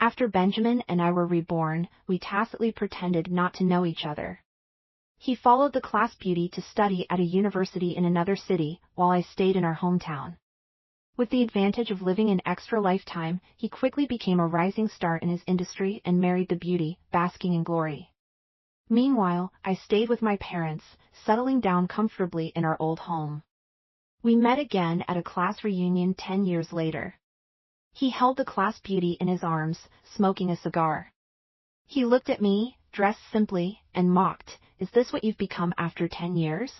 After Benjamin and I were reborn, we tacitly pretended not to know each other. He followed the class beauty to study at a university in another city, while I stayed in our hometown. With the advantage of living an extra lifetime, he quickly became a rising star in his industry and married the beauty, basking in glory. Meanwhile, I stayed with my parents, settling down comfortably in our old home. We met again at a class reunion 10 years later. He held the class beauty in his arms, smoking a cigar. He looked at me, dressed simply, and mocked, "Is this what you've become after 10 years?"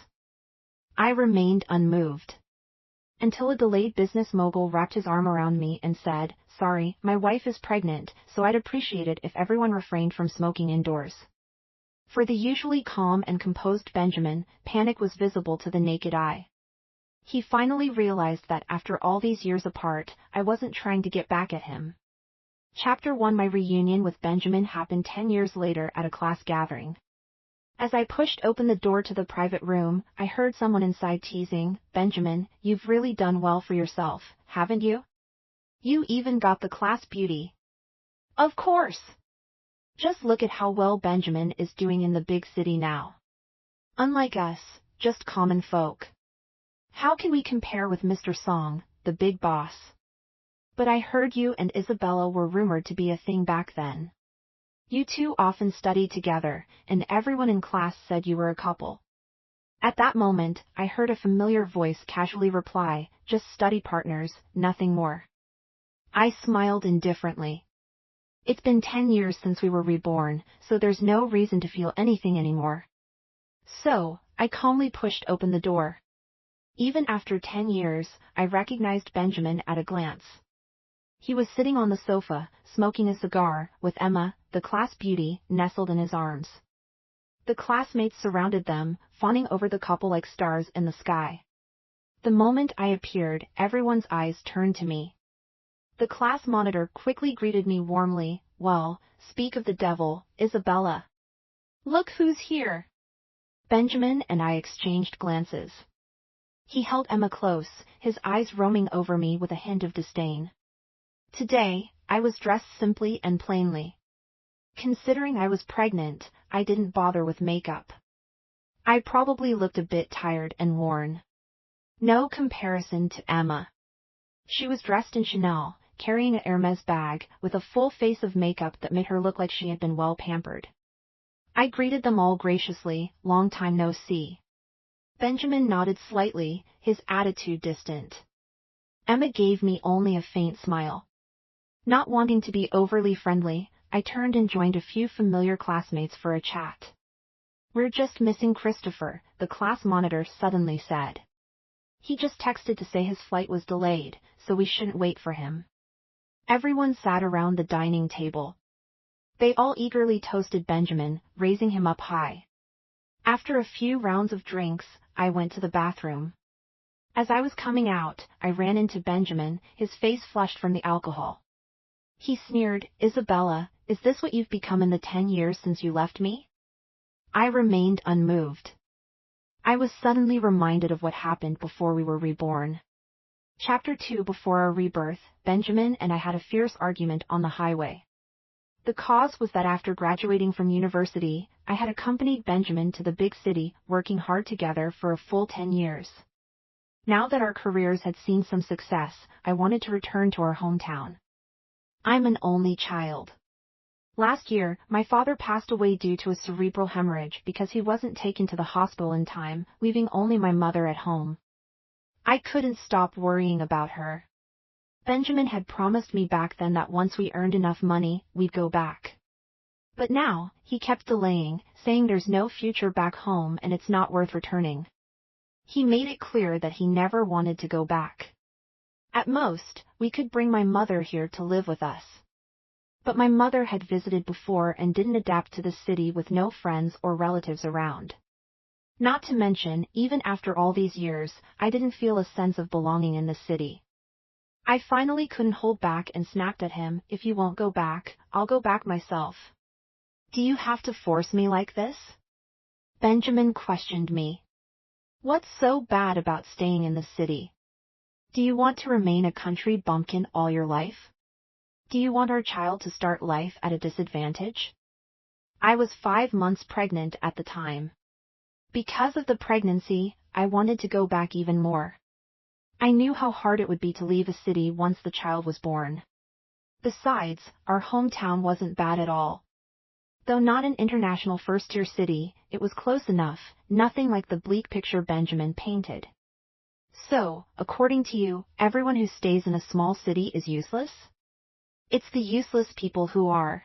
I remained unmoved. Until a delayed business mogul wrapped his arm around me and said, "Sorry, my wife is pregnant, so I'd appreciate it if everyone refrained from smoking indoors." For the usually calm and composed Benjamin, panic was visible to the naked eye. He finally realized that after all these years apart, I wasn't trying to get back at him. Chapter 1. My reunion with Benjamin happened 10 years later at a class gathering. As I pushed open the door to the private room, I heard someone inside teasing, "Benjamin, you've really done well for yourself, haven't you? You even got the class beauty." Of course! Just look at how well Benjamin is doing in the big city now. Unlike us, just common folk. How can we compare with Mr. Song, the big boss? But I heard you and Isabella were rumored to be a thing back then. You two often studied together, and everyone in class said you were a couple. At that moment, I heard a familiar voice casually reply, "Just study partners, nothing more." I smiled indifferently. It's been 10 years since we were reborn, so there's no reason to feel anything anymore. So, I calmly pushed open the door. Even after 10 years, I recognized Benjamin at a glance. He was sitting on the sofa, smoking a cigar, with Emma, the class beauty, nestled in his arms. The classmates surrounded them, fawning over the couple like stars in the sky. The moment I appeared, everyone's eyes turned to me. The class monitor quickly greeted me warmly, "Well, speak of the devil, Isabella. Look who's here." Benjamin and I exchanged glances. He held Emma close, his eyes roaming over me with a hint of disdain. Today, I was dressed simply and plainly. Considering I was pregnant, I didn't bother with makeup. I probably looked a bit tired and worn. No comparison to Emma. She was dressed in Chanel, carrying a Hermes bag, with a full face of makeup that made her look like she had been well pampered. I greeted them all graciously, "Long time no see." Benjamin nodded slightly, his attitude distant. Emma gave me only a faint smile. Not wanting to be overly friendly, I turned and joined a few familiar classmates for a chat. "We're just missing Christopher," the class monitor suddenly said. "He just texted to say his flight was delayed, so we shouldn't wait for him." Everyone sat around the dining table. They all eagerly toasted Benjamin, raising him up high. After a few rounds of drinks, I went to the bathroom. As I was coming out, I ran into Benjamin, his face flushed from the alcohol. He sneered, "Isabella, is this what you've become in the 10 years since you left me?" I remained unmoved. I was suddenly reminded of what happened before we were reborn. Chapter 2. Before our rebirth, Benjamin and I had a fierce argument on the highway. The cause was that after graduating from university, I had accompanied Benjamin to the big city, working hard together for a full 10 years. Now that our careers had seen some success, I wanted to return to our hometown. I'm an only child. Last year, my father passed away due to a cerebral hemorrhage because he wasn't taken to the hospital in time, leaving only my mother at home. I couldn't stop worrying about her. Benjamin had promised me back then that once we earned enough money, we'd go back. But now, he kept delaying, saying there's no future back home and it's not worth returning. He made it clear that he never wanted to go back. At most, we could bring my mother here to live with us. But my mother had visited before and didn't adapt to the city with no friends or relatives around. Not to mention, even after all these years, I didn't feel a sense of belonging in the city. I finally couldn't hold back and snapped at him, "If you won't go back, I'll go back myself." "Do you have to force me like this?" Benjamin questioned me. "What's so bad about staying in the city? Do you want to remain a country bumpkin all your life?" Do you want our child to start life at a disadvantage? I was 5 months pregnant at the time. Because of the pregnancy, I wanted to go back even more. I knew how hard it would be to leave a city once the child was born. Besides, our hometown wasn't bad at all. Though not an international first-tier city, it was close enough, nothing like the bleak picture Benjamin painted. So, according to you, everyone who stays in a small city is useless? It's the useless people who are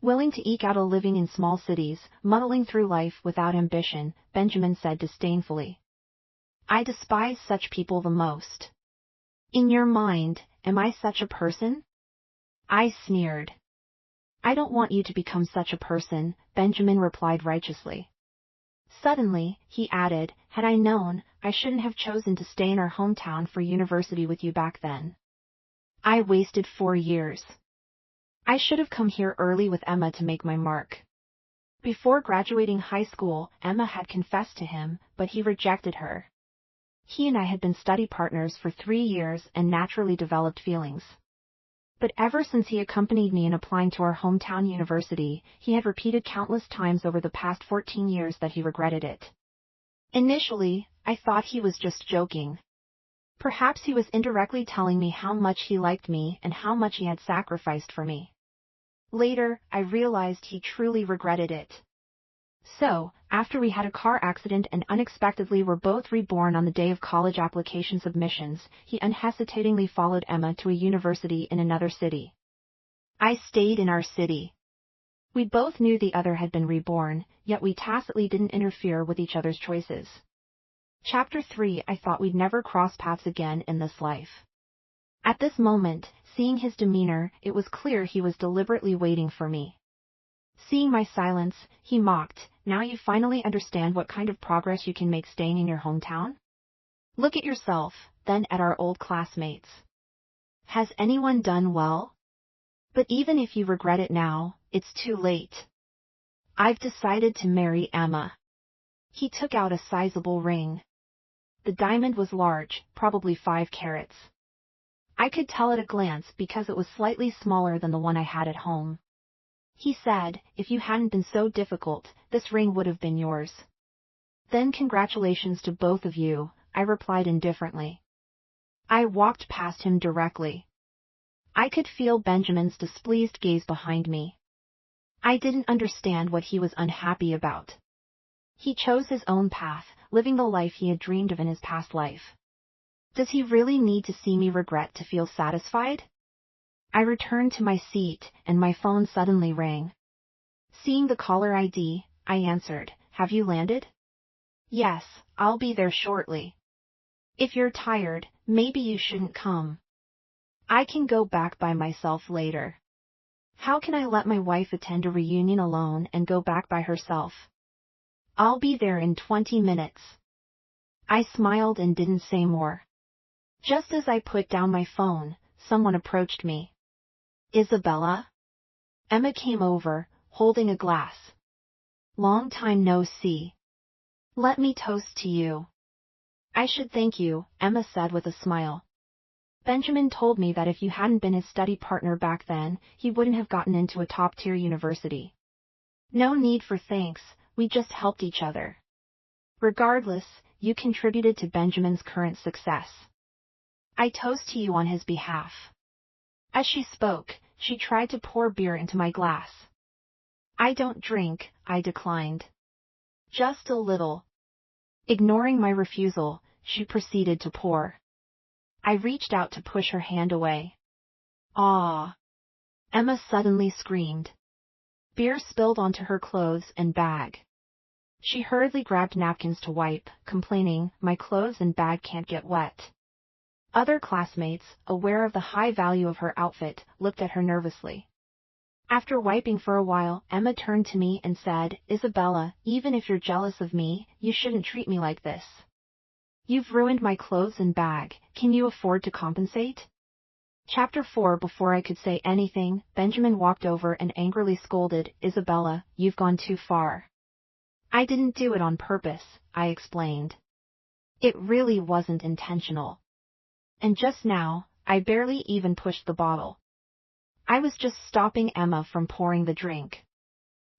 willing to eke out a living in small cities, muddling through life without ambition, Benjamin said disdainfully. I despise such people the most. In your mind, am I such a person? I sneered. I don't want you to become such a person, Benjamin replied righteously. Suddenly, he added, had I known, I shouldn't have chosen to stay in our hometown for university with you back then. I wasted 4 years. I should have come here early with Emma to make my mark. Before graduating high school, Emma had confessed to him, but he rejected her. He and I had been study partners for 3 years and naturally developed feelings. But ever since he accompanied me in applying to our hometown university, he had repeated countless times over the past 14 years that he regretted it. Initially, I thought he was just joking. Perhaps he was indirectly telling me how much he liked me and how much he had sacrificed for me. Later, I realized he truly regretted it. So, after we had a car accident and unexpectedly were both reborn on the day of college application submissions, he unhesitatingly followed Emma to a university in another city. I stayed in our city. We both knew the other had been reborn, yet we tacitly didn't interfere with each other's choices. Chapter 3. I thought we'd never cross paths again in this life. At this moment, seeing his demeanor, it was clear he was deliberately waiting for me. Seeing my silence, he mocked, now you finally understand what kind of progress you can make staying in your hometown? Look at yourself, then at our old classmates. Has anyone done well? But even if you regret it now, it's too late. I've decided to marry Emma. He took out a sizable ring. The diamond was large, probably 5 carats. I could tell at a glance because it was slightly smaller than the one I had at home. He said, if you hadn't been so difficult, this ring would have been yours. Then congratulations to both of you, I replied indifferently. I walked past him directly. I could feel Benjamin's displeased gaze behind me. I didn't understand what he was unhappy about. He chose his own path, living the life he had dreamed of in his past life. Does he really need to see me regret to feel satisfied? I returned to my seat, and my phone suddenly rang. Seeing the caller ID, I answered, have you landed? Yes, I'll be there shortly. If you're tired, maybe you shouldn't come. I can go back by myself later. How can I let my wife attend a reunion alone and go back by herself? I'll be there in 20 minutes. I smiled and didn't say more. Just as I put down my phone, someone approached me. Isabella? Emma came over, holding a glass. Long time no see. Let me toast to you. I should thank you, Emma said with a smile. Benjamin told me that if you hadn't been his study partner back then, he wouldn't have gotten into a top-tier university. No need for thanks, we just helped each other. Regardless, you contributed to Benjamin's current success. I toast to you on his behalf. As she spoke, she tried to pour beer into my glass. I don't drink, I declined. Just a little. Ignoring my refusal, she proceeded to pour. I reached out to push her hand away. Ah! Emma suddenly screamed. Beer spilled onto her clothes and bag. She hurriedly grabbed napkins to wipe, complaining, my clothes and bag can't get wet. Other classmates, aware of the high value of her outfit, looked at her nervously. After wiping for a while, Emma turned to me and said, Isabella, even if you're jealous of me, you shouldn't treat me like this. You've ruined my clothes and bag, can you afford to compensate? Chapter 4. Before I could say anything, Benjamin walked over and angrily scolded, Isabella, you've gone too far. I didn't do it on purpose, I explained. It really wasn't intentional. And just now, I barely even pushed the bottle. I was just stopping Emma from pouring the drink.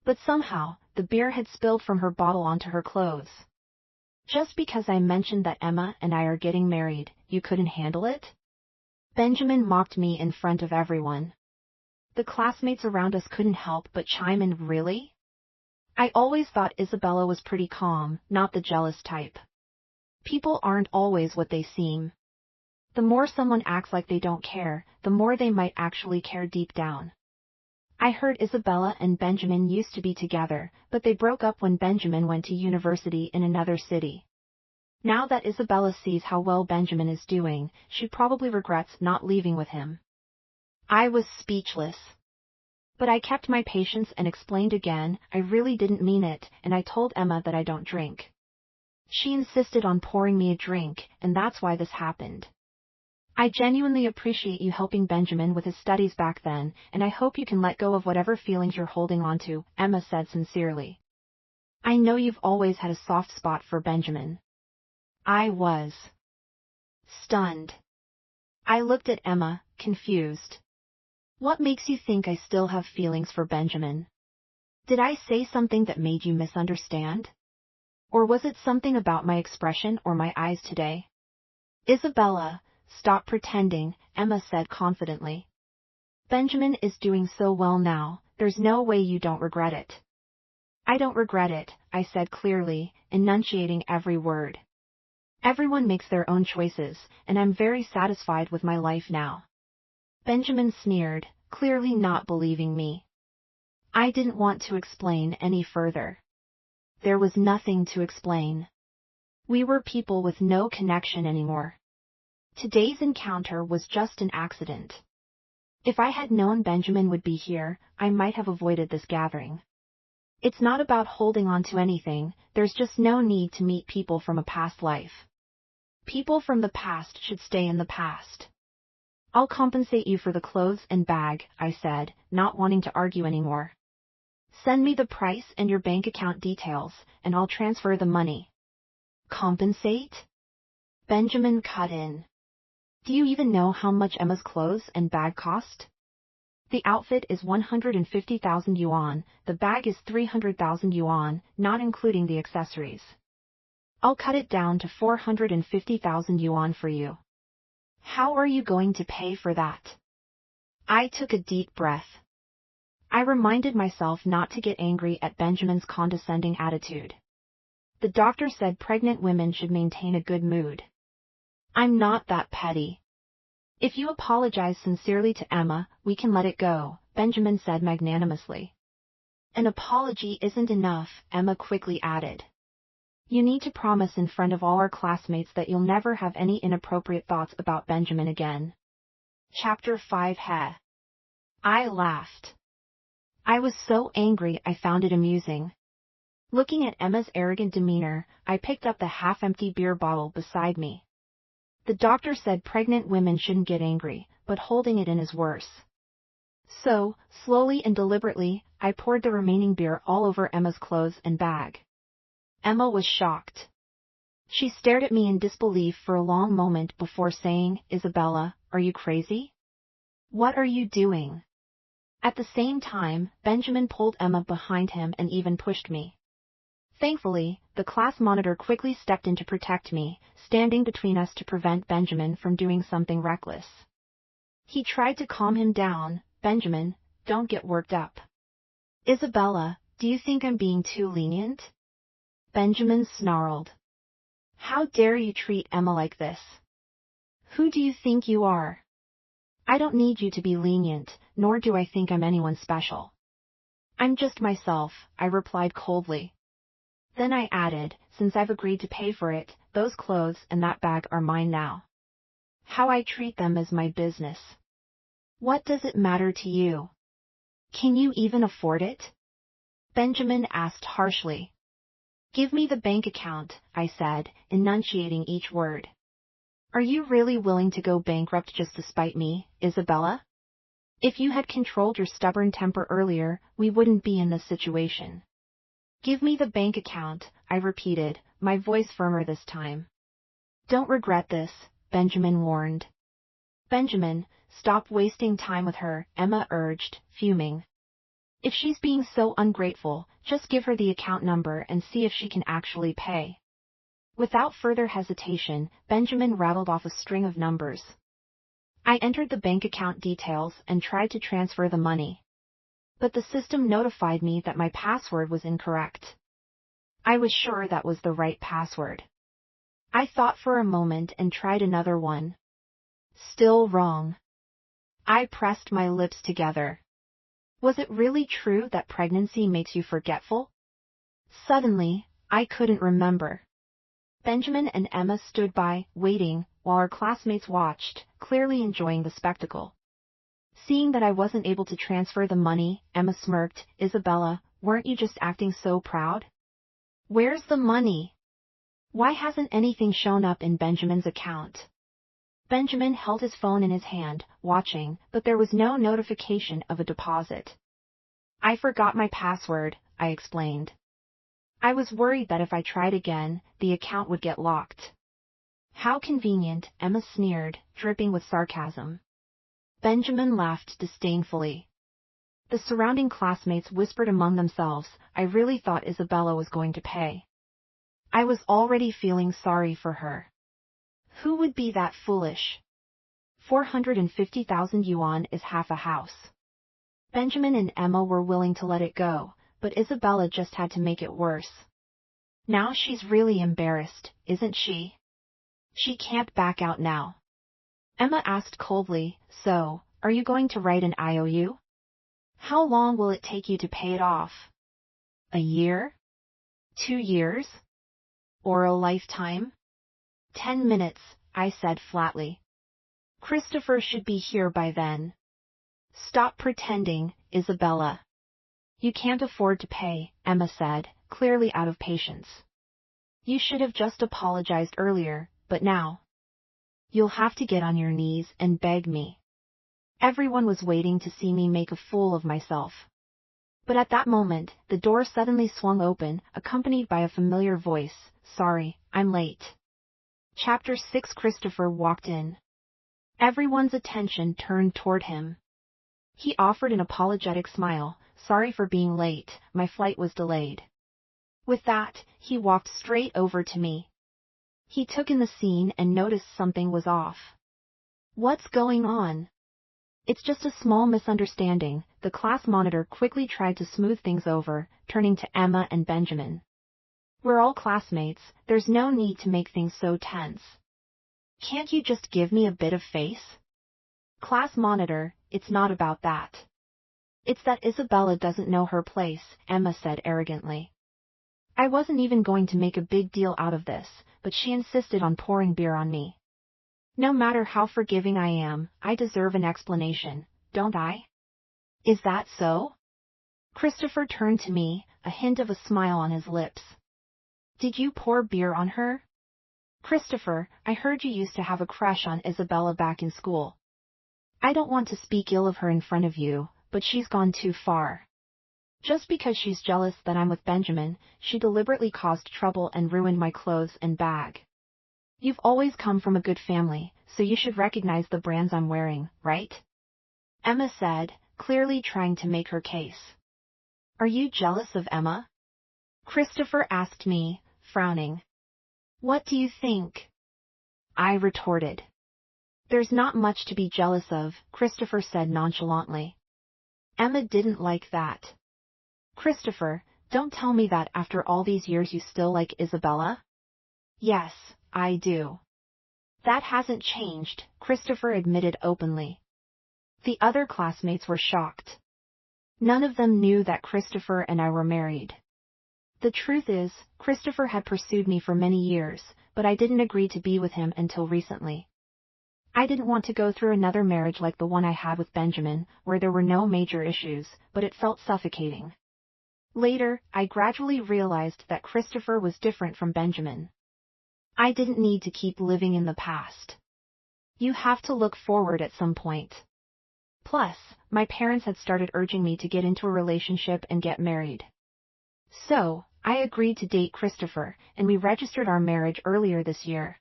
But somehow, the beer had spilled from her bottle onto her clothes. Just because I mentioned that Emma and I are getting married, you couldn't handle it? Benjamin mocked me in front of everyone. The classmates around us couldn't help but chime in. Really? I always thought Isabella was pretty calm, not the jealous type. People aren't always what they seem. The more someone acts like they don't care, the more they might actually care deep down. I heard Isabella and Benjamin used to be together, but they broke up when Benjamin went to university in another city. Now that Isabella sees how well Benjamin is doing, she probably regrets not leaving with him. I was speechless. But I kept my patience and explained again, I really didn't mean it, and I told Emma that I don't drink. She insisted on pouring me a drink, and that's why this happened. I genuinely appreciate you helping Benjamin with his studies back then, and I hope you can let go of whatever feelings you're holding on to, Emma said sincerely. I know you've always had a soft spot for Benjamin. I was stunned. I looked at Emma, confused. What makes you think I still have feelings for Benjamin? Did I say something that made you misunderstand? Or was it something about my expression or my eyes today? Isabella, stop pretending, Emma said confidently. Benjamin is doing so well now, there's no way you don't regret it. I don't regret it, I said clearly, enunciating every word. Everyone makes their own choices, and I'm very satisfied with my life now. Benjamin sneered, clearly not believing me. I didn't want to explain any further. There was nothing to explain. We were people with no connection anymore. Today's encounter was just an accident. If I had known Benjamin would be here, I might have avoided this gathering. It's not about holding on to anything, there's just no need to meet people from a past life. People from the past should stay in the past. I'll compensate you for the clothes and bag, I said, not wanting to argue anymore. Send me the price and your bank account details, and I'll transfer the money. Compensate? Benjamin cut in. Do you even know how much Emma's clothes and bag cost? The outfit is 150,000 yuan, the bag is 300,000 yuan, not including the accessories. I'll cut it down to 450,000 yuan for you. How are you going to pay for that? I took a deep breath. I reminded myself not to get angry at Benjamin's condescending attitude. The doctor said pregnant women should maintain a good mood. I'm not that petty. If you apologize sincerely to Emma, we can let it go, Benjamin said magnanimously. An apology isn't enough, Emma quickly added. You need to promise in front of all our classmates that you'll never have any inappropriate thoughts about Benjamin again. Chapter 5 He. I laughed. I was so angry I found it amusing. Looking at Emma's arrogant demeanor, I picked up the half-empty beer bottle beside me. The doctor said pregnant women shouldn't get angry, but holding it in is worse. So, slowly and deliberately, I poured the remaining beer all over Emma's clothes and bag. Emma was shocked. She stared at me in disbelief for a long moment before saying, Isabella, are you crazy? What are you doing? At the same time, Benjamin pulled Emma behind him and even pushed me. Thankfully, the class monitor quickly stepped in to protect me, standing between us to prevent Benjamin from doing something reckless. He tried to calm him down. Benjamin, don't get worked up. Isabella, do you think I'm being too lenient? Benjamin snarled. How dare you treat Emma like this? Who do you think you are? I don't need you to be lenient, nor do I think I'm anyone special. I'm just myself, I replied coldly. Then I added, since I've agreed to pay for it, those clothes and that bag are mine now. How I treat them is my business. What does it matter to you? Can you even afford it? Benjamin asked harshly. Give me the bank account, I said, enunciating each word. Are you really willing to go bankrupt just to spite me, Isabella? If you had controlled your stubborn temper earlier, we wouldn't be in this situation. Give me the bank account, I repeated, my voice firmer this time. Don't regret this, Benjamin warned. Benjamin, stop wasting time with her, Emma urged, fuming. If she's being so ungrateful, just give her the account number and see if she can actually pay. Without further hesitation, Benjamin rattled off a string of numbers. I entered the bank account details and tried to transfer the money. But the system notified me that my password was incorrect. I was sure that was the right password. I thought for a moment and tried another one. Still wrong. I pressed my lips together. Was it really true that pregnancy makes you forgetful? Suddenly, I couldn't remember. Benjamin and Emma stood by, waiting, while our classmates watched, clearly enjoying the spectacle. Seeing that I wasn't able to transfer the money, Emma smirked. Isabella, weren't you just acting so proud? Where's the money? Why hasn't anything shown up in Benjamin's account? Benjamin held his phone in his hand, watching, but there was no notification of a deposit. I forgot my password, I explained. I was worried that if I tried again, the account would get locked. How convenient, Emma sneered, dripping with sarcasm. Benjamin laughed disdainfully. The surrounding classmates whispered among themselves, I really thought Isabella was going to pay. I was already feeling sorry for her. Who would be that foolish? 450,000 yuan is half a house. Benjamin and Emma were willing to let it go, but Isabella just had to make it worse. Now she's really embarrassed, isn't she? She can't back out now. Emma asked coldly, so, are you going to write an IOU? How long will it take you to pay it off? A year? 2 years? Or a lifetime? 10 minutes, I said flatly. Christopher should be here by then. Stop pretending, Isabella. You can't afford to pay, Emma said, clearly out of patience. You should have just apologized earlier, but now. You'll have to get on your knees and beg me. Everyone was waiting to see me make a fool of myself. But at that moment, the door suddenly swung open, accompanied by a familiar voice. Sorry, I'm late. Chapter 6. Christopher walked in. Everyone's attention turned toward him. He offered an apologetic smile. Sorry for being late, my flight was delayed. With that, he walked straight over to me. He took in the scene and noticed something was off. What's going on? It's just a small misunderstanding, the class monitor quickly tried to smooth things over, turning to Emma and Benjamin. We're all classmates, there's no need to make things so tense. Can't you just give me a bit of face? Class monitor, it's not about that. It's that Isabella doesn't know her place, Emma said arrogantly. I wasn't even going to make a big deal out of this, but she insisted on pouring beer on me. No matter how forgiving I am, I deserve an explanation, don't I? Is that so? Christopher turned to me, a hint of a smile on his lips. Did you pour beer on her? Christopher, I heard you used to have a crush on Isabella back in school. I don't want to speak ill of her in front of you, but she's gone too far. Just because she's jealous that I'm with Benjamin, she deliberately caused trouble and ruined my clothes and bag. You've always come from a good family, so you should recognize the brands I'm wearing, right? Emma said, clearly trying to make her case. Are you jealous of Emma? Christopher asked me, frowning. What do you think? I retorted. There's not much to be jealous of, Christopher said nonchalantly. Emma didn't like that. Christopher, don't tell me that after all these years you still like Isabella? Yes, I do. That hasn't changed, Christopher admitted openly. The other classmates were shocked. None of them knew that Christopher and I were married. The truth is, Christopher had pursued me for many years, but I didn't agree to be with him until recently. I didn't want to go through another marriage like the one I had with Benjamin, where there were no major issues, but it felt suffocating. Later, I gradually realized that Christopher was different from Benjamin. I didn't need to keep living in the past. You have to look forward at some point. Plus, my parents had started urging me to get into a relationship and get married. So, I agreed to date Christopher, and we registered our marriage earlier this year.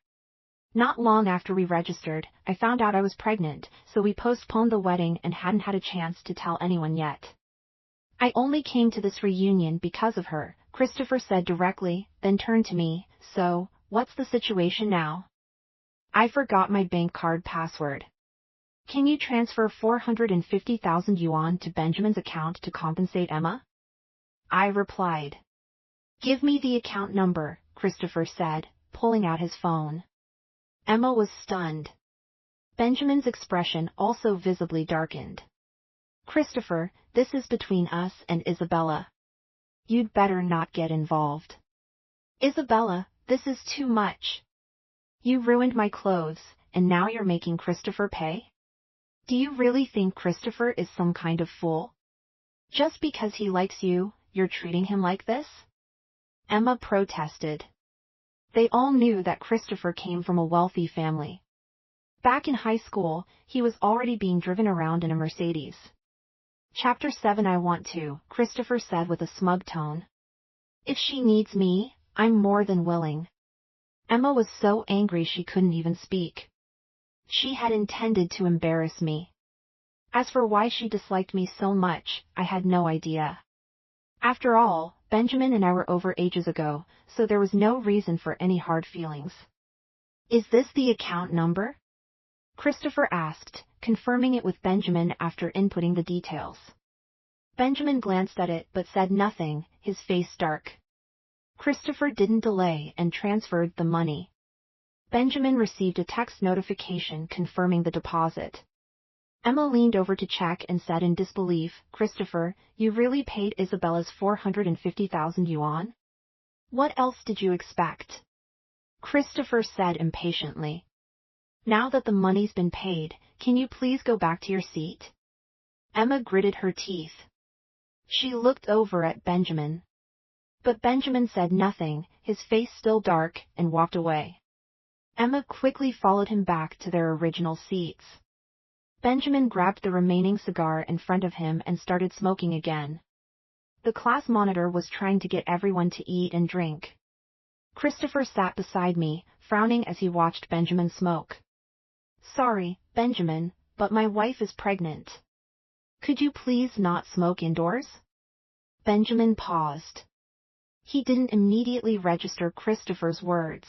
Not long after we registered, I found out I was pregnant, so we postponed the wedding and hadn't had a chance to tell anyone yet. I only came to this reunion because of her, Christopher said directly, then turned to me. So, what's the situation now? I forgot my bank card password. Can you transfer 450,000 yuan to Benjamin's account to compensate Emma? I replied. Give me the account number, Christopher said, pulling out his phone. Emma was stunned. Benjamin's expression also visibly darkened. Christopher, this is between us and Isabella. You'd better not get involved. Isabella, this is too much. You ruined my clothes, and now you're making Christopher pay? Do you really think Christopher is some kind of fool? Just because he likes you, you're treating him like this? Emma protested. They all knew that Christopher came from a wealthy family. Back in high school, he was already being driven around in a Mercedes. Chapter 7 I want to, Christopher said with a smug tone. If she needs me, I'm more than willing. Emma was so angry she couldn't even speak. She had intended to embarrass me. As for why she disliked me so much, I had no idea. After all, Benjamin and I were over ages ago, so there was no reason for any hard feelings. Is this the account number? Christopher asked, confirming it with Benjamin after inputting the details. Benjamin glanced at it but said nothing, his face dark. Christopher didn't delay and transferred the money. Benjamin received a text notification confirming the deposit. Emma leaned over to check and said in disbelief, Christopher, you really paid Isabella's 450,000 yuan? What else did you expect? Christopher said impatiently. Now that the money's been paid, can you please go back to your seat? Emma gritted her teeth. She looked over at Benjamin. But Benjamin said nothing, his face still dark, and walked away. Emma quickly followed him back to their original seats. Benjamin grabbed the remaining cigar in front of him and started smoking again. The class monitor was trying to get everyone to eat and drink. Christopher sat beside me, frowning as he watched Benjamin smoke. Sorry, Benjamin, but my wife is pregnant. Could you please not smoke indoors? Benjamin paused. He didn't immediately register Christopher's words.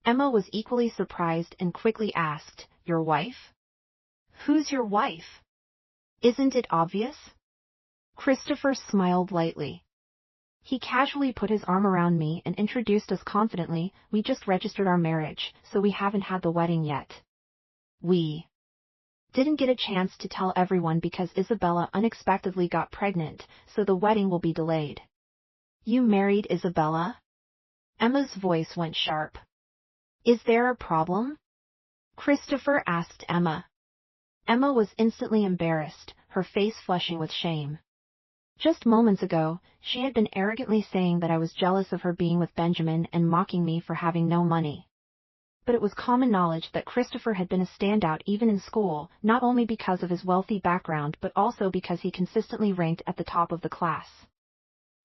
Emma was equally surprised and quickly asked, Your wife? Who's your wife? Isn't it obvious? Christopher smiled lightly. He casually put his arm around me and introduced us confidently. We just registered our marriage, so we haven't had the wedding yet. We didn't get a chance to tell everyone because Isabella unexpectedly got pregnant, so the wedding will be delayed. You married Isabella? Emma's voice went sharp. Is there a problem? Christopher asked Emma. Emma was instantly embarrassed, her face flushing with shame. Just moments ago, she had been arrogantly saying that I was jealous of her being with Benjamin and mocking me for having no money. But it was common knowledge that Christopher had been a standout even in school, not only because of his wealthy background but also because he consistently ranked at the top of the class.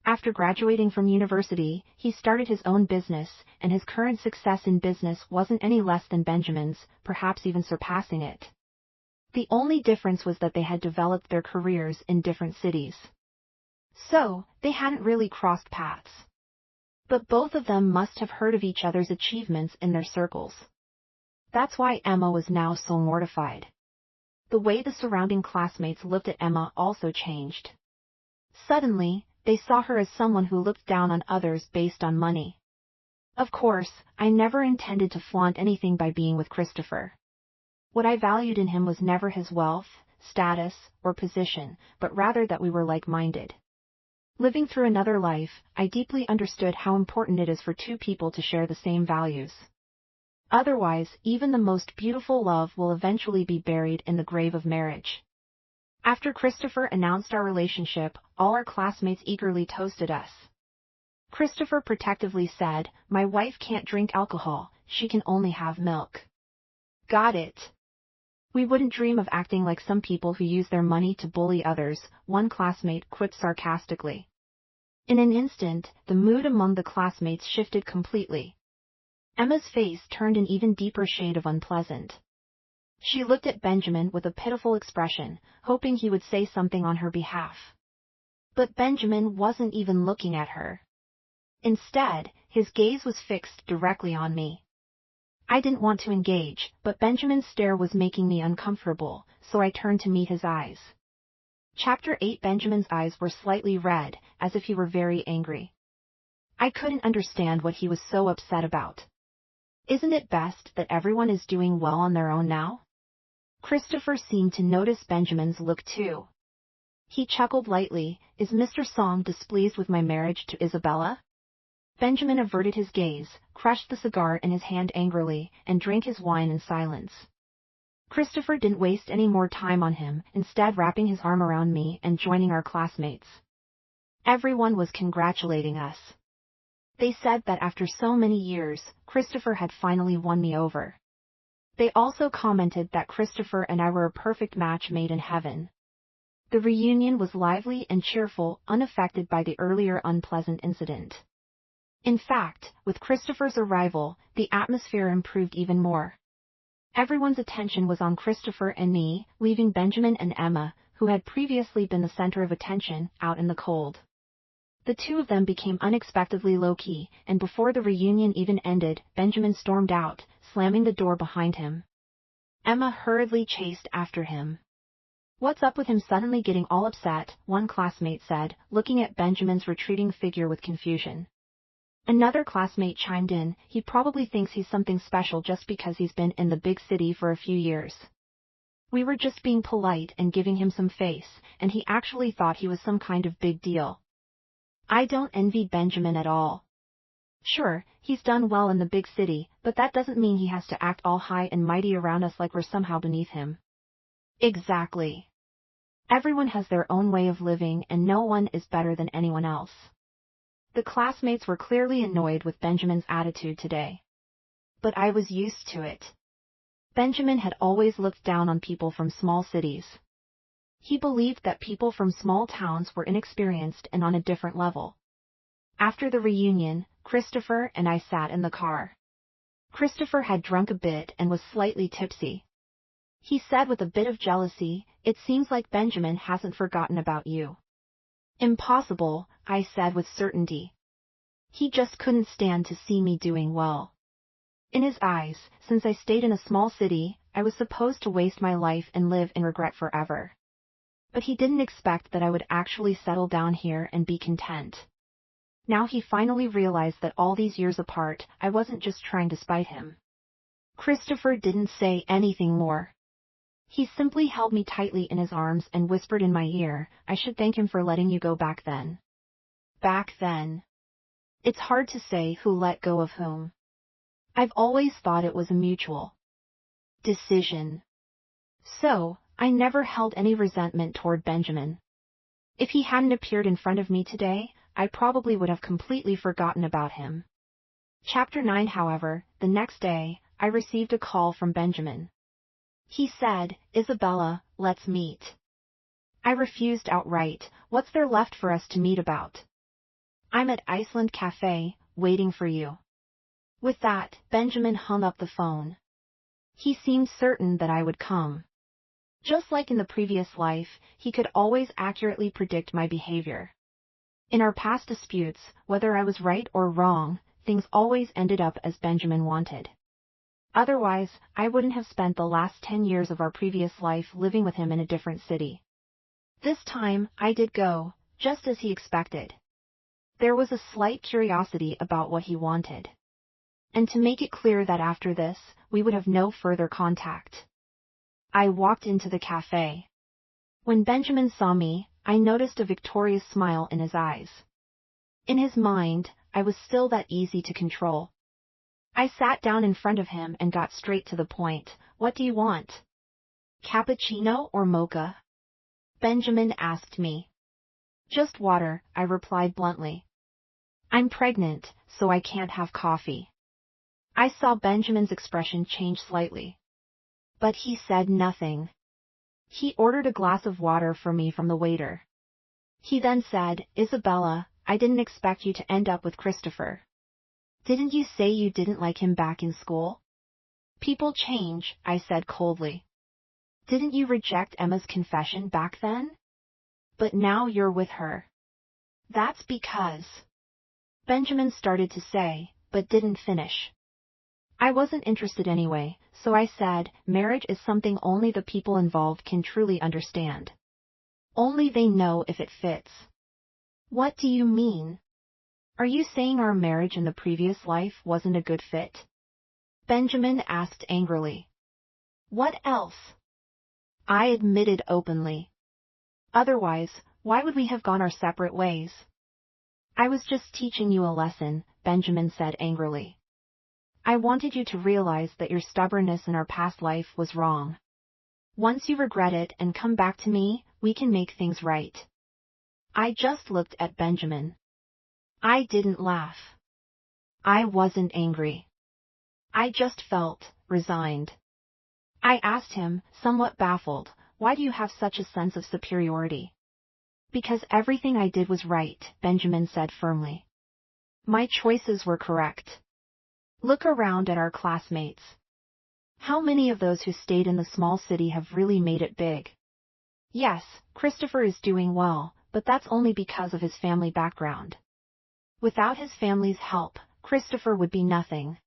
After graduating from university, he started his own business, and his current success in business wasn't any less than Benjamin's, perhaps even surpassing it. The only difference was that they had developed their careers in different cities. So, they hadn't really crossed paths. But both of them must have heard of each other's achievements in their circles. That's why Emma was now so mortified. The way the surrounding classmates looked at Emma also changed. Suddenly, they saw her as someone who looked down on others based on money. Of course, I never intended to flaunt anything by being with Christopher. What I valued in him was never his wealth, status, or position, but rather that we were like-minded. Living through another life, I deeply understood how important it is for two people to share the same values. Otherwise, even the most beautiful love will eventually be buried in the grave of marriage. After Christopher announced our relationship, all our classmates eagerly toasted us. Christopher protectively said, My wife can't drink alcohol, she can only have milk. Got it. We wouldn't dream of acting like some people who use their money to bully others, one classmate quipped sarcastically. In an instant, the mood among the classmates shifted completely. Emma's face turned an even deeper shade of unpleasant. She looked at Benjamin with a pitiful expression, hoping he would say something on her behalf. But Benjamin wasn't even looking at her. Instead, his gaze was fixed directly on me. I didn't want to engage, but Benjamin's stare was making me uncomfortable, so I turned to meet his eyes. Chapter 8. Benjamin's eyes were slightly red, as if he were very angry. I couldn't understand what he was so upset about. Isn't it best that everyone is doing well on their own now? Christopher seemed to notice Benjamin's look too. He chuckled lightly. Is Mr. Song displeased with my marriage to Isabella? Benjamin averted his gaze, crushed the cigar in his hand angrily, and drank his wine in silence. Christopher didn't waste any more time on him, instead wrapping his arm around me and joining our classmates. Everyone was congratulating us. They said that after so many years, Christopher had finally won me over. They also commented that Christopher and I were a perfect match made in heaven. The reunion was lively and cheerful, unaffected by the earlier unpleasant incident. In fact, with Christopher's arrival, the atmosphere improved even more. Everyone's attention was on Christopher and me, leaving Benjamin and Emma, who had previously been the center of attention, out in the cold. The two of them became unexpectedly low-key, and before the reunion even ended, Benjamin stormed out, slamming the door behind him. Emma hurriedly chased after him. What's up with him suddenly getting all upset? One classmate said, looking at Benjamin's retreating figure with confusion. Another classmate chimed in, he probably thinks he's something special just because he's been in the big city for a few years. We were just being polite and giving him some face, and he actually thought he was some kind of big deal. I don't envy Benjamin at all. Sure, he's done well in the big city, but that doesn't mean he has to act all high and mighty around us like we're somehow beneath him. Exactly. Everyone has their own way of living and no one is better than anyone else. The classmates were clearly annoyed with Benjamin's attitude today. But I was used to it. Benjamin had always looked down on people from small cities. He believed that people from small towns were inexperienced and on a different level. After the reunion, Christopher and I sat in the car. Christopher had drunk a bit and was slightly tipsy. He said with a bit of jealousy, "It seems like Benjamin hasn't forgotten about you." "Impossible," I said with certainty. He just couldn't stand to see me doing well. In his eyes, since I stayed in a small city, I was supposed to waste my life and live in regret forever. But he didn't expect that I would actually settle down here and be content. Now he finally realized that all these years apart, I wasn't just trying to spite him. Christopher didn't say anything more. He simply held me tightly in his arms and whispered in my ear, "I should thank him for letting you go back then." Back then. It's hard to say who let go of whom. I've always thought it was a mutual decision. So, I never held any resentment toward Benjamin. If he hadn't appeared in front of me today, I probably would have completely forgotten about him. Chapter 9. However, the next day, I received a call from Benjamin. He said, "Isabella, let's meet." I refused outright. What's there left for us to meet about? I'm at Iceland Cafe, waiting for you. With that, Benjamin hung up the phone. He seemed certain that I would come. Just like in the previous life, he could always accurately predict my behavior. In our past disputes, whether I was right or wrong, things always ended up as Benjamin wanted. Otherwise, I wouldn't have spent the last 10 years of our previous life living with him in a different city. This time, I did go, just as he expected. There was a slight curiosity about what he wanted. And to make it clear that after this, we would have no further contact. I walked into the cafe. When Benjamin saw me, I noticed a victorious smile in his eyes. In his mind, I was still that easy to control. I sat down in front of him and got straight to the point. "What do you want? Cappuccino or mocha?" Benjamin asked me. "Just water," I replied bluntly. "I'm pregnant, so I can't have coffee." I saw Benjamin's expression change slightly. But he said nothing. He ordered a glass of water for me from the waiter. He then said, "Isabella, I didn't expect you to end up with Christopher." Didn't you say you didn't like him back in school? People change, I said coldly. Didn't you reject Emma's confession back then? But now you're with her. That's because... Benjamin started to say, but didn't finish. I wasn't interested anyway, so I said, marriage is something only the people involved can truly understand. Only they know if it fits. What do you mean? Are you saying our marriage in the previous life wasn't a good fit? Benjamin asked angrily. What else? I admitted openly. Otherwise, why would we have gone our separate ways? I was just teaching you a lesson, Benjamin said angrily. I wanted you to realize that your stubbornness in our past life was wrong. Once you regret it and come back to me, we can make things right. I just looked at Benjamin. I didn't laugh. I wasn't angry. I just felt resigned. I asked him, somewhat baffled, why do you have such a sense of superiority? Because everything I did was right, Benjamin said firmly. My choices were correct. Look around at our classmates. How many of those who stayed in the small city have really made it big? Yes, Christopher is doing well, but that's only because of his family background. Without his family's help, Christopher would be nothing.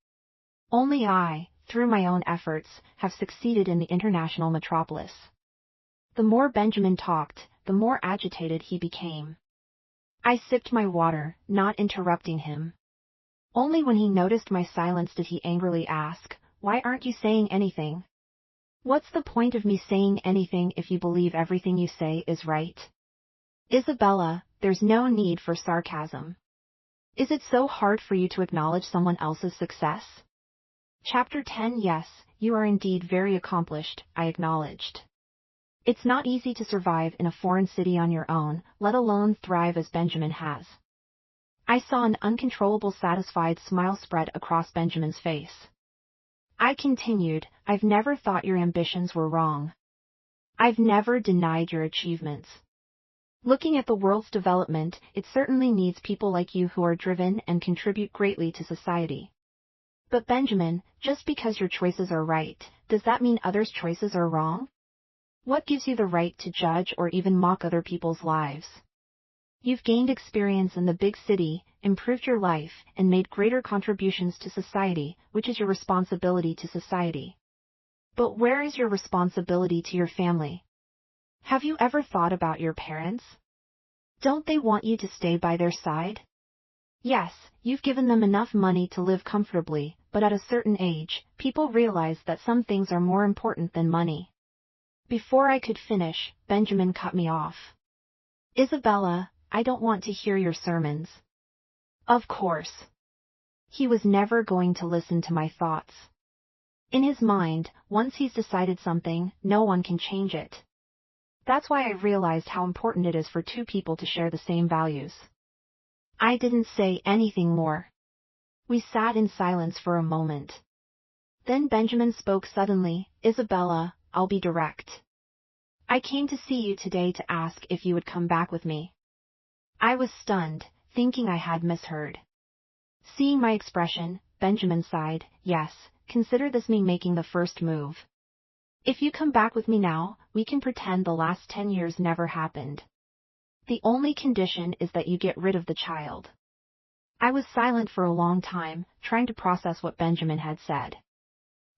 Only I, through my own efforts, have succeeded in the international metropolis. The more Benjamin talked, the more agitated he became. I sipped my water, not interrupting him. Only when he noticed my silence did he angrily ask, why aren't you saying anything? What's the point of me saying anything if you believe everything you say is right? Isabella, there's no need for sarcasm. Is it so hard for you to acknowledge someone else's success? Chapter 10. Yes, you are indeed very accomplished, I acknowledged. It's not easy to survive in a foreign city on your own, let alone thrive as Benjamin has. I saw an uncontrollable satisfied smile spread across Benjamin's face. I continued, I've never thought your ambitions were wrong. I've never denied your achievements. Looking at the world's development, it certainly needs people like you who are driven and contribute greatly to society. But Benjamin, just because your choices are right, does that mean others' choices are wrong? What gives you the right to judge or even mock other people's lives? You've gained experience in the big city, improved your life, and made greater contributions to society, which is your responsibility to society. But where is your responsibility to your family? Have you ever thought about your parents? Don't they want you to stay by their side? Yes, you've given them enough money to live comfortably, but at a certain age, people realize that some things are more important than money. Before I could finish, Benjamin cut me off. Isabella, I don't want to hear your sermons. Of course. He was never going to listen to my thoughts. In his mind, once he's decided something, no one can change it. That's why I realized how important it is for two people to share the same values. I didn't say anything more. We sat in silence for a moment. Then Benjamin spoke suddenly, Isabella, I'll be direct. I came to see you today to ask if you would come back with me. I was stunned, thinking I had misheard. Seeing my expression, Benjamin sighed, yes, consider this me making the first move. If you come back with me now, we can pretend the last 10 years never happened. The only condition is that you get rid of the child. I was silent for a long time, trying to process what Benjamin had said.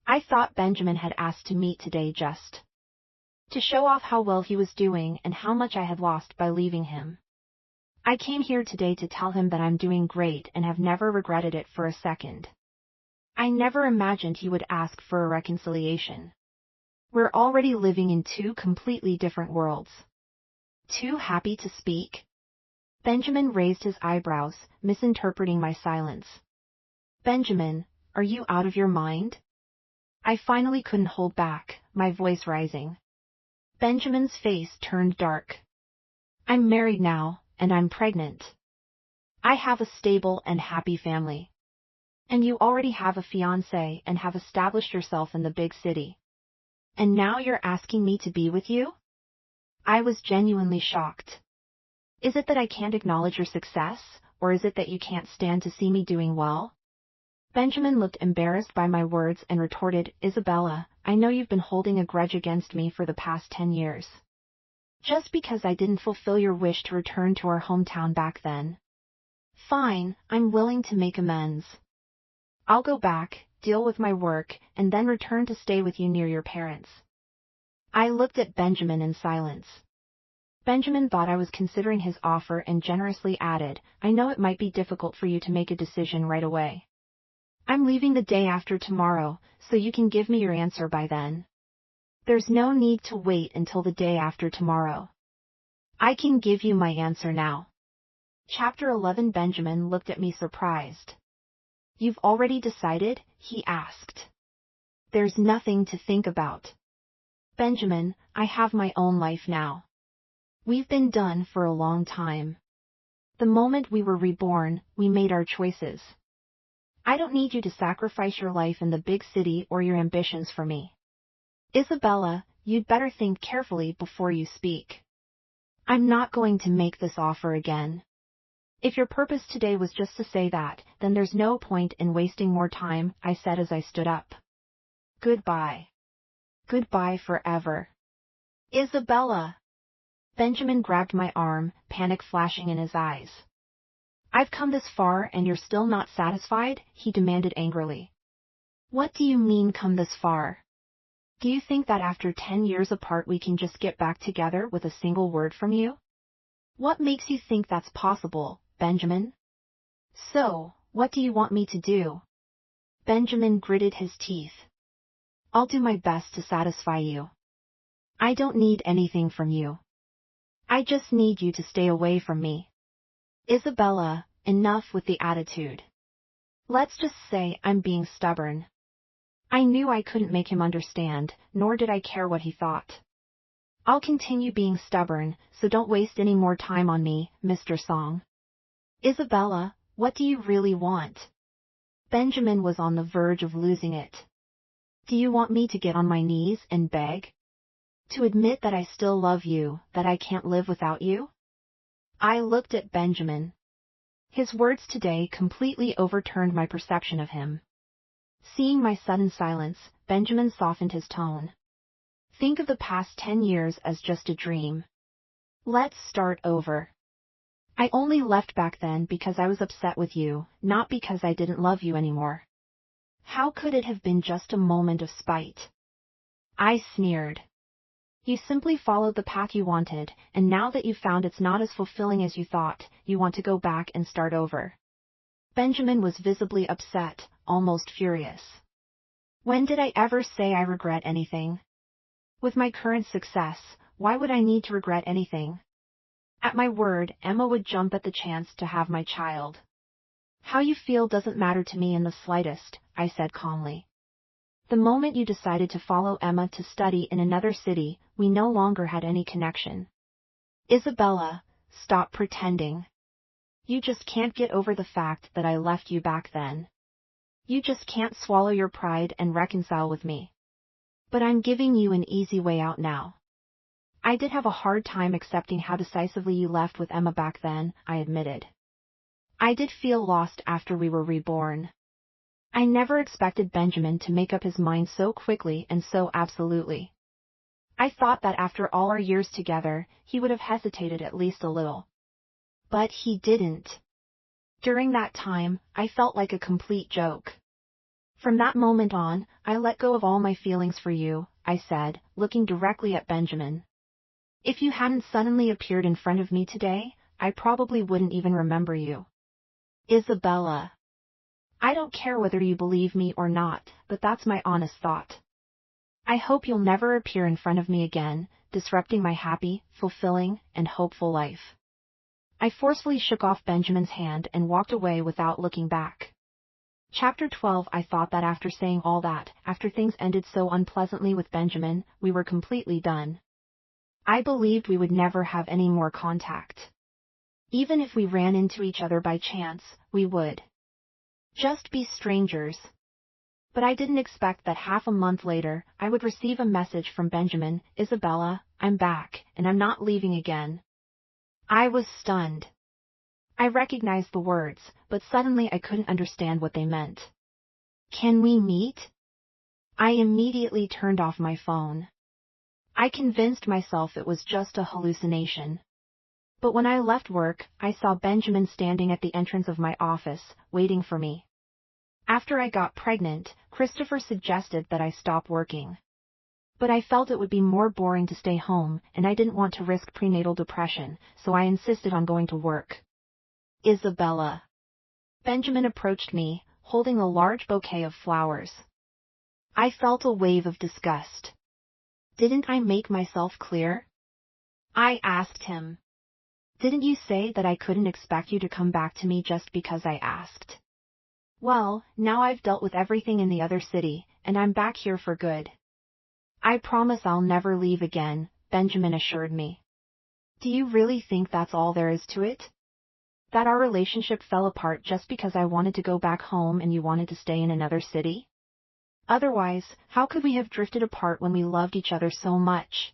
I thought Benjamin had asked to meet today just to show off how well he was doing and how much I had lost by leaving him. I came here today to tell him that I'm doing great and have never regretted it for a second. I never imagined he would ask for a reconciliation. We're already living in two completely different worlds. Too happy to speak? Benjamin raised his eyebrows, misinterpreting my silence. Benjamin, are you out of your mind? I finally couldn't hold back, my voice rising. Benjamin's face turned dark. I'm married now, and I'm pregnant. I have a stable and happy family. And you already have a fiancé and have established yourself in the big city. And now you're asking me to be with you? I was genuinely shocked. Is it that I can't acknowledge your success, or is it that you can't stand to see me doing well? Benjamin looked embarrassed by my words and retorted, Isabella, I know you've been holding a grudge against me for the past 10 years. Just because I didn't fulfill your wish to return to our hometown back then. Fine, I'm willing to make amends. I'll go back, deal with my work, and then return to stay with you near your parents. I looked at Benjamin in silence. Benjamin thought I was considering his offer and generously added, I know it might be difficult for you to make a decision right away. I'm leaving the day after tomorrow, so you can give me your answer by then. There's no need to wait until the day after tomorrow. I can give you my answer now. Chapter 11. Benjamin looked at me surprised. You've already decided? He asked. There's nothing to think about. Benjamin, I have my own life now. We've been done for a long time. The moment we were reborn, we made our choices. I don't need you to sacrifice your life in the big city or your ambitions for me. Isabella, you'd better think carefully before you speak. I'm not going to make this offer again. If your purpose today was just to say that, then there's no point in wasting more time, I said as I stood up. Goodbye. Goodbye forever. Isabella. Benjamin grabbed my arm, panic flashing in his eyes. I've come this far and you're still not satisfied? He demanded angrily. What do you mean come this far? Do you think that after 10 years apart we can just get back together with a single word from you? What makes you think that's possible, Benjamin? So, what do you want me to do? Benjamin gritted his teeth. I'll do my best to satisfy you. I don't need anything from you. I just need you to stay away from me. Isabella, enough with the attitude. Let's just say I'm being stubborn. I knew I couldn't make him understand, nor did I care what he thought. I'll continue being stubborn, so don't waste any more time on me, Mr. Song. Isabella, what do you really want? Benjamin was on the verge of losing it. Do you want me to get on my knees and beg? To admit that I still love you, that I can't live without you? I looked at Benjamin. His words today completely overturned my perception of him. Seeing my sudden silence, Benjamin softened his tone. Think of the past 10 years as just a dream. Let's start over. I only left back then because I was upset with you, not because I didn't love you anymore. How could it have been just a moment of spite? I sneered. You simply followed the path you wanted, and now that you found it's not as fulfilling as you thought, you want to go back and start over. Benjamin was visibly upset, almost furious. When did I ever say I regret anything? With my current success, why would I need to regret anything? At my word, Emma would jump at the chance to have my child. How you feel doesn't matter to me in the slightest, I said calmly. The moment you decided to follow Emma to study in another city, we no longer had any connection. Isabella, stop pretending. You just can't get over the fact that I left you back then. You just can't swallow your pride and reconcile with me. But I'm giving you an easy way out now. I did have a hard time accepting how decisively you left with Emma back then, I admitted. I did feel lost after we were reborn. I never expected Benjamin to make up his mind so quickly and so absolutely. I thought that after all our years together, he would have hesitated at least a little. But he didn't. During that time, I felt like a complete joke. From that moment on, I let go of all my feelings for you, I said, looking directly at Benjamin. If you hadn't suddenly appeared in front of me today, I probably wouldn't even remember you. Isabella. I don't care whether you believe me or not, but that's my honest thought. I hope you'll never appear in front of me again, disrupting my happy, fulfilling, and hopeful life. I forcefully shook off Benjamin's hand and walked away without looking back. Chapter 12. I thought that after saying all that, after things ended so unpleasantly with Benjamin, we were completely done. I believed we would never have any more contact. Even if we ran into each other by chance, we would just be strangers. But I didn't expect that half a month later, I would receive a message from Benjamin, Isabella, I'm back, and I'm not leaving again. I was stunned. I recognized the words, but suddenly I couldn't understand what they meant. Can we meet? I immediately turned off my phone. I convinced myself it was just a hallucination. But when I left work, I saw Benjamin standing at the entrance of my office, waiting for me. After I got pregnant, Christopher suggested that I stop working. But I felt it would be more boring to stay home, and I didn't want to risk prenatal depression, so I insisted on going to work. Isabella. Benjamin approached me, holding a large bouquet of flowers. I felt a wave of disgust. Didn't I make myself clear? I asked him. Didn't you say that I couldn't expect you to come back to me just because I asked? Well, now I've dealt with everything in the other city, and I'm back here for good. I promise I'll never leave again, Benjamin assured me. Do you really think that's all there is to it? That our relationship fell apart just because I wanted to go back home and you wanted to stay in another city? Otherwise, how could we have drifted apart when we loved each other so much?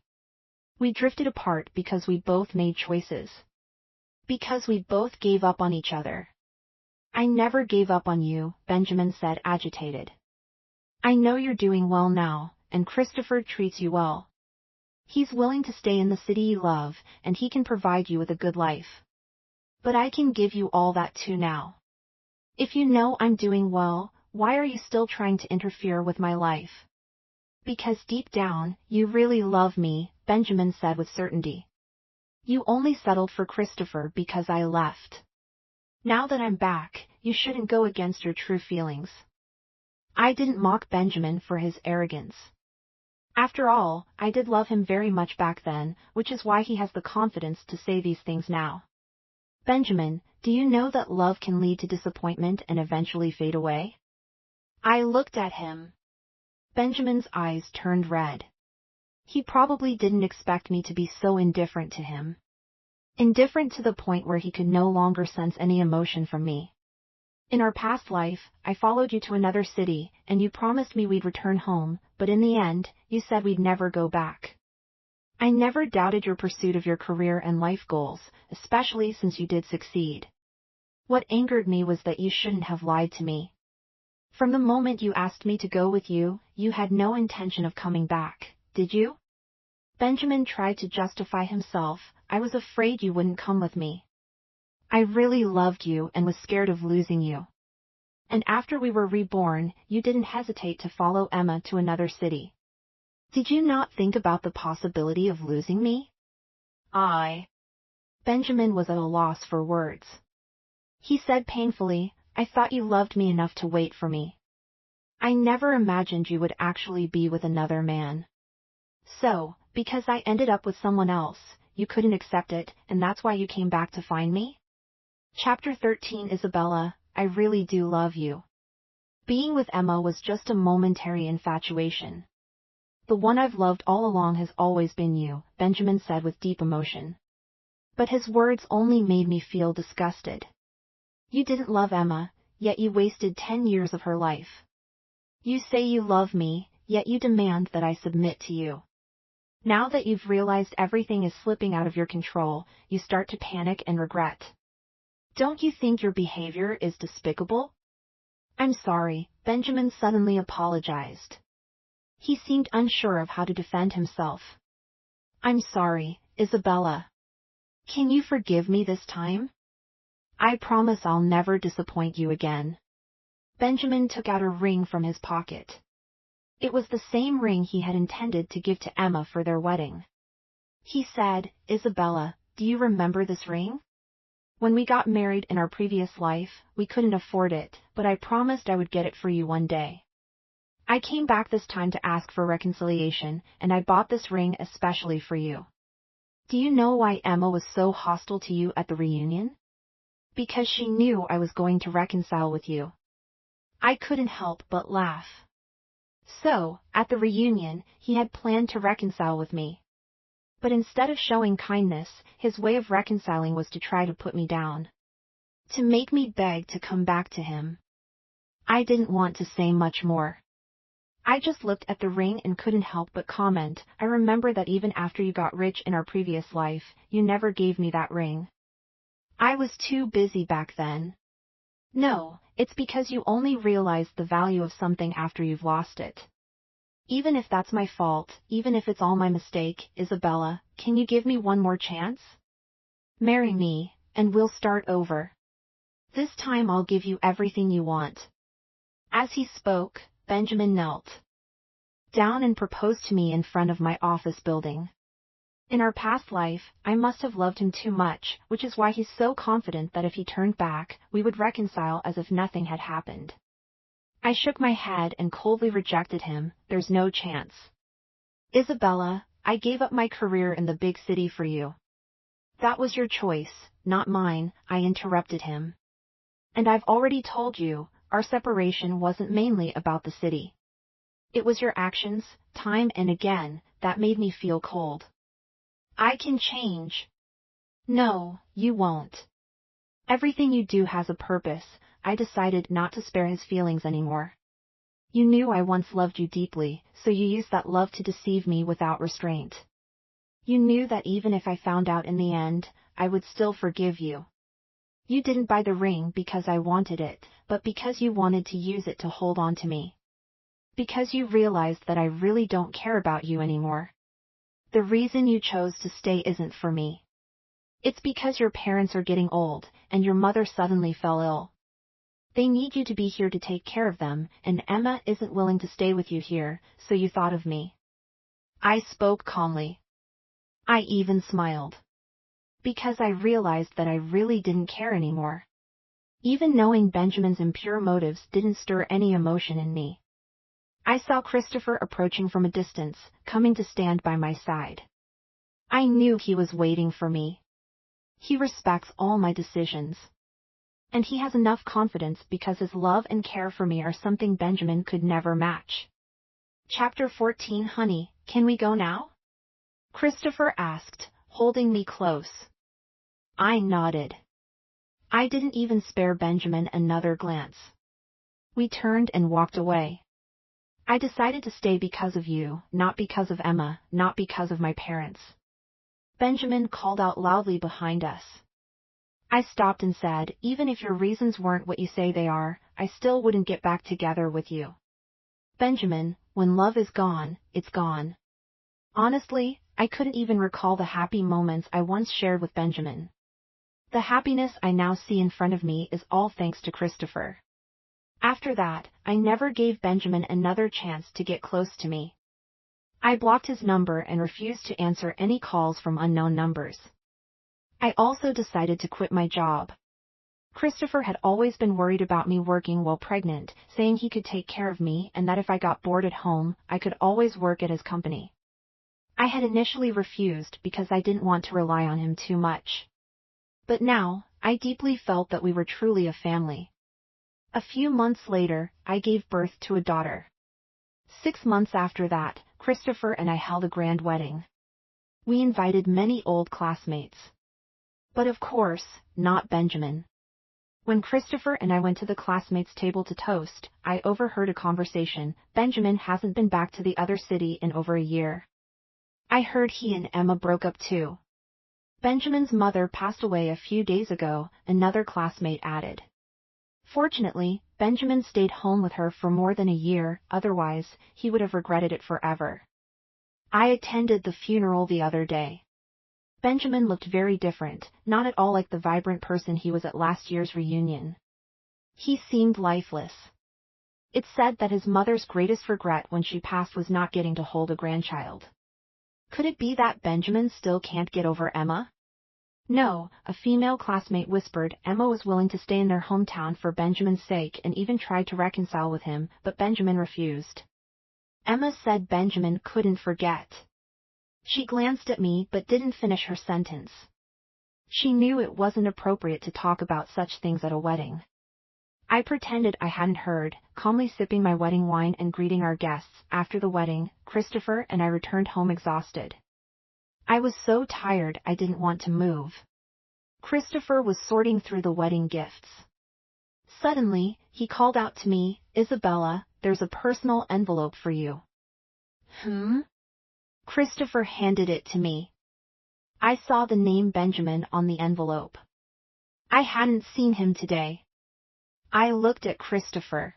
We drifted apart because we both made choices. Because we both gave up on each other. I never gave up on you, Benjamin said, agitated. I know you're doing well now, and Christopher treats you well. He's willing to stay in the city you love, and he can provide you with a good life. But I can give you all that too now. If you know I'm doing well, why are you still trying to interfere with my life? Because deep down, you really love me, Benjamin said with certainty. You only settled for Christopher because I left. Now that I'm back, you shouldn't go against your true feelings. I didn't mock Benjamin for his arrogance. After all, I did love him very much back then, which is why he has the confidence to say these things now. Benjamin, do you know that love can lead to disappointment and eventually fade away? I looked at him. Benjamin's eyes turned red. He probably didn't expect me to be so indifferent to him. Indifferent to the point where he could no longer sense any emotion from me. In our past life, I followed you to another city, and you promised me we'd return home, but in the end, you said we'd never go back. I never doubted your pursuit of your career and life goals, especially since you did succeed. What angered me was that you shouldn't have lied to me. From the moment you asked me to go with you, you had no intention of coming back, did you? Benjamin tried to justify himself. I was afraid you wouldn't come with me. I really loved you and was scared of losing you. And after we were reborn, you didn't hesitate to follow Emma to another city. Did you not think about the possibility of losing me? Benjamin was at a loss for words. He said painfully, I thought you loved me enough to wait for me. I never imagined you would actually be with another man. So, because I ended up with someone else, you couldn't accept it, and that's why you came back to find me? Chapter 13 Isabella, I really do love you. Being with Emma was just a momentary infatuation. The one I've loved all along has always been you, Benjamin said with deep emotion. But his words only made me feel disgusted. You didn't love Emma, yet you wasted 10 years of her life. You say you love me, yet you demand that I submit to you. Now that you've realized everything is slipping out of your control, you start to panic and regret. Don't you think your behavior is despicable? I'm sorry, Benjamin suddenly apologized. He seemed unsure of how to defend himself. I'm sorry, Isabella. Can you forgive me this time? I promise I'll never disappoint you again. Benjamin took out a ring from his pocket. It was the same ring he had intended to give to Emma for their wedding. He said, Isabella, do you remember this ring? When we got married in our previous life, we couldn't afford it, but I promised I would get it for you one day. I came back this time to ask for reconciliation, and I bought this ring especially for you. Do you know why Emma was so hostile to you at the reunion? Because she knew I was going to reconcile with you. I couldn't help but laugh. So, at the reunion, he had planned to reconcile with me. But instead of showing kindness, his way of reconciling was to try to put me down. To make me beg to come back to him. I didn't want to say much more. I just looked at the ring and couldn't help but comment, I remember that even after you got rich in our previous life, you never gave me that ring. I was too busy back then. No, it's because you only realize the value of something after you've lost it. Even if that's my fault, even if it's all my mistake, Isabella, can you give me one more chance? Marry me, and we'll start over. This time I'll give you everything you want. As he spoke, Benjamin knelt down and proposed to me in front of my office building. In our past life, I must have loved him too much, which is why he's so confident that if he turned back, we would reconcile as if nothing had happened. I shook my head and coldly rejected him. There's no chance. Isabella, I gave up my career in the big city for you. That was your choice, not mine, I interrupted him. And I've already told you, our separation wasn't mainly about the city. It was your actions, time and again, that made me feel cold. I can change. No, you won't. Everything you do has a purpose. I decided not to spare his feelings anymore. You knew I once loved you deeply, so you used that love to deceive me without restraint. You knew that even if I found out in the end, I would still forgive you. You didn't buy the ring because I wanted it, but because you wanted to use it to hold on to me. Because you realized that I really don't care about you anymore. The reason you chose to stay isn't for me. It's because your parents are getting old, and your mother suddenly fell ill. They need you to be here to take care of them, and Emma isn't willing to stay with you here, so you thought of me. I spoke calmly. I even smiled. Because I realized that I really didn't care anymore. Even knowing Benjamin's impure motives didn't stir any emotion in me. I saw Christopher approaching from a distance, coming to stand by my side. I knew he was waiting for me. He respects all my decisions. And he has enough confidence because his love and care for me are something Benjamin could never match. Chapter 14. Honey, can we go now? Christopher asked, holding me close. I nodded. I didn't even spare Benjamin another glance. We turned and walked away. I decided to stay because of you, not because of Emma, not because of my parents. Benjamin called out loudly behind us. I stopped and said, even if your reasons weren't what you say they are, I still wouldn't get back together with you. Benjamin, when love is gone, it's gone. Honestly, I couldn't even recall the happy moments I once shared with Benjamin. The happiness I now see in front of me is all thanks to Christopher. After that, I never gave Benjamin another chance to get close to me. I blocked his number and refused to answer any calls from unknown numbers. I also decided to quit my job. Christopher had always been worried about me working while pregnant, saying he could take care of me and that if I got bored at home, I could always work at his company. I had initially refused because I didn't want to rely on him too much. But now, I deeply felt that we were truly a family. A few months later, I gave birth to a daughter. 6 months after that, Christopher and I held a grand wedding. We invited many old classmates. But of course, not Benjamin. When Christopher and I went to the classmates' table to toast, I overheard a conversation. Benjamin hasn't been back to the other city in over a year. I heard he and Emma broke up too. Benjamin's mother passed away a few days ago, another classmate added. Fortunately, Benjamin stayed home with her for more than a year, otherwise, he would have regretted it forever. I attended the funeral the other day. Benjamin looked very different, not at all like the vibrant person he was at last year's reunion. He seemed lifeless. It's said that his mother's greatest regret when she passed was not getting to hold a grandchild. Could it be that Benjamin still can't get over Emma? No, a female classmate whispered Emma was willing to stay in their hometown for Benjamin's sake and even tried to reconcile with him, but Benjamin refused. Emma said Benjamin couldn't forget. She glanced at me but didn't finish her sentence. She knew it wasn't appropriate to talk about such things at a wedding. I pretended I hadn't heard, calmly sipping my wedding wine and greeting our guests. After the wedding, Christopher and I returned home exhausted. I was so tired I didn't want to move. Christopher was sorting through the wedding gifts. Suddenly, he called out to me, Isabella, there's a personal envelope for you. Christopher handed it to me. I saw the name Benjamin on the envelope. I hadn't seen him today. I looked at Christopher.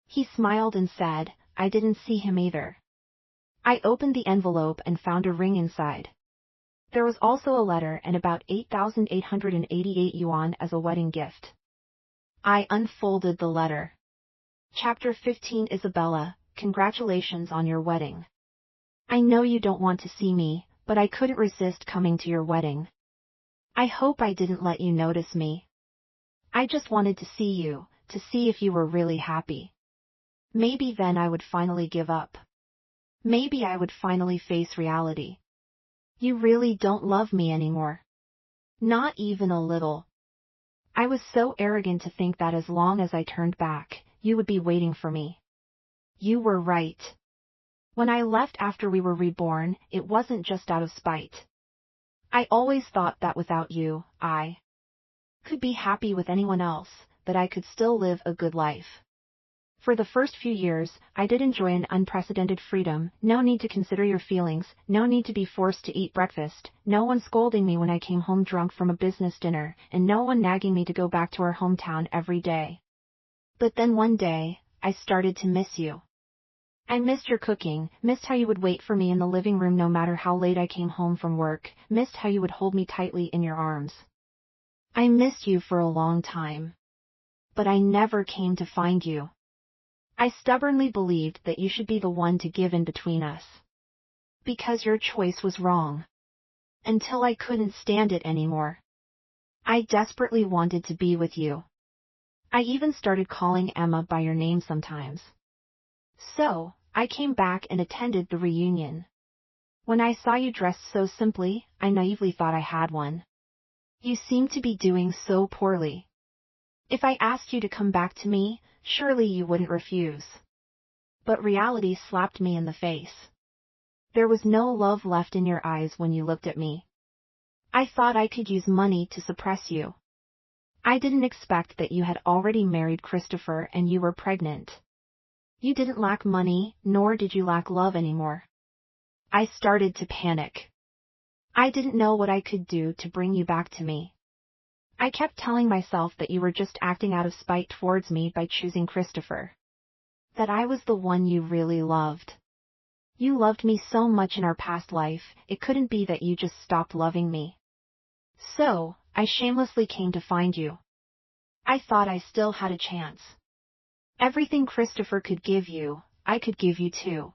He smiled and said, I didn't see him either. I opened the envelope and found a ring inside. There was also a letter and about 8,888 yuan as a wedding gift. I unfolded the letter. Chapter 15. Isabella, congratulations on your wedding. I know you don't want to see me, but I couldn't resist coming to your wedding. I hope I didn't let you notice me. I just wanted to see you, to see if you were really happy. Maybe then I would finally give up. Maybe I would finally face reality. You really don't love me anymore. Not even a little. I was so arrogant to think that as long as I turned back, you would be waiting for me. You were right. When I left after we were reborn, it wasn't just out of spite. I always thought that without you, I could be happy with anyone else, that I could still live a good life. For the first few years, I did enjoy an unprecedented freedom, no need to consider your feelings, no need to be forced to eat breakfast, no one scolding me when I came home drunk from a business dinner, and no one nagging me to go back to our hometown every day. But then one day, I started to miss you. I missed your cooking, missed how you would wait for me in the living room no matter how late I came home from work, missed how you would hold me tightly in your arms. I missed you for a long time. But I never came to find you. I stubbornly believed that you should be the one to give in between us. Because your choice was wrong. Until I couldn't stand it anymore. I desperately wanted to be with you. I even started calling Emma by your name sometimes. So, I came back and attended the reunion. When I saw you dressed so simply, I naively thought I had one. You seemed to be doing so poorly. If I asked you to come back to me, surely you wouldn't refuse. But reality slapped me in the face. There was no love left in your eyes when you looked at me. I thought I could use money to suppress you. I didn't expect that you had already married Christopher and you were pregnant. You didn't lack money, nor did you lack love anymore. I started to panic. I didn't know what I could do to bring you back to me. I kept telling myself that you were just acting out of spite towards me by choosing Christopher. That I was the one you really loved. You loved me so much in our past life, it couldn't be that you just stopped loving me. So, I shamelessly came to find you. I thought I still had a chance. Everything Christopher could give you, I could give you too.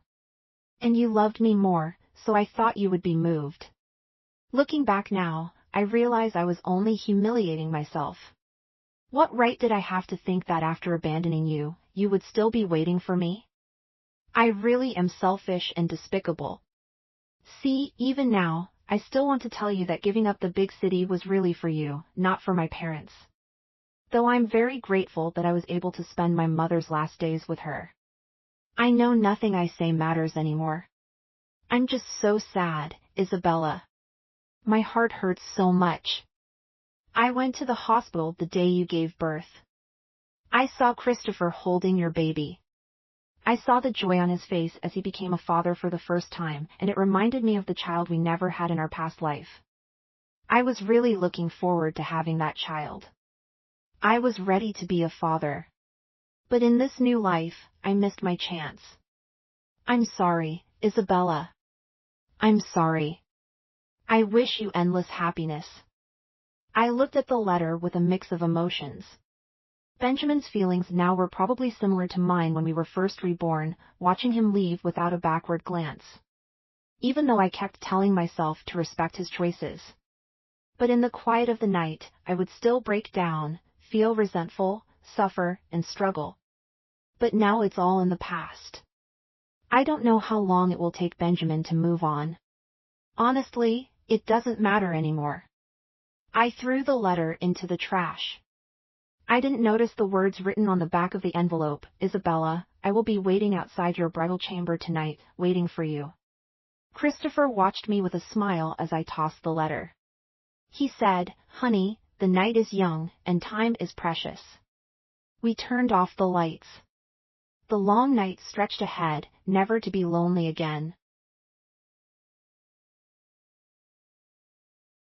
And you loved me more, so I thought you would be moved. Looking back now, I realize I was only humiliating myself. What right did I have to think that after abandoning you, you would still be waiting for me? I really am selfish and despicable. See, even now, I still want to tell you that giving up the big city was really for you, not for my parents. Though I'm very grateful that I was able to spend my mother's last days with her. I know nothing I say matters anymore. I'm just so sad, Isabella. My heart hurts so much. I went to the hospital the day you gave birth. I saw Christopher holding your baby. I saw the joy on his face as he became a father for the first time, and it reminded me of the child we never had in our past life. I was really looking forward to having that child. I was ready to be a father. But in this new life, I missed my chance. I'm sorry, Isabella. I'm sorry. I wish you endless happiness. I looked at the letter with a mix of emotions. Benjamin's feelings now were probably similar to mine when we were first reborn, watching him leave without a backward glance. Even though I kept telling myself to respect his choices. But in the quiet of the night, I would still break down, feel resentful, suffer, and struggle. But now it's all in the past. I don't know how long it will take Benjamin to move on. Honestly, it doesn't matter anymore. I threw the letter into the trash. I didn't notice the words written on the back of the envelope, Isabella, I will be waiting outside your bridal chamber tonight, waiting for you. Christopher watched me with a smile as I tossed the letter. He said, honey, the night is young, and time is precious. We turned off the lights. The long night stretched ahead, never to be lonely again.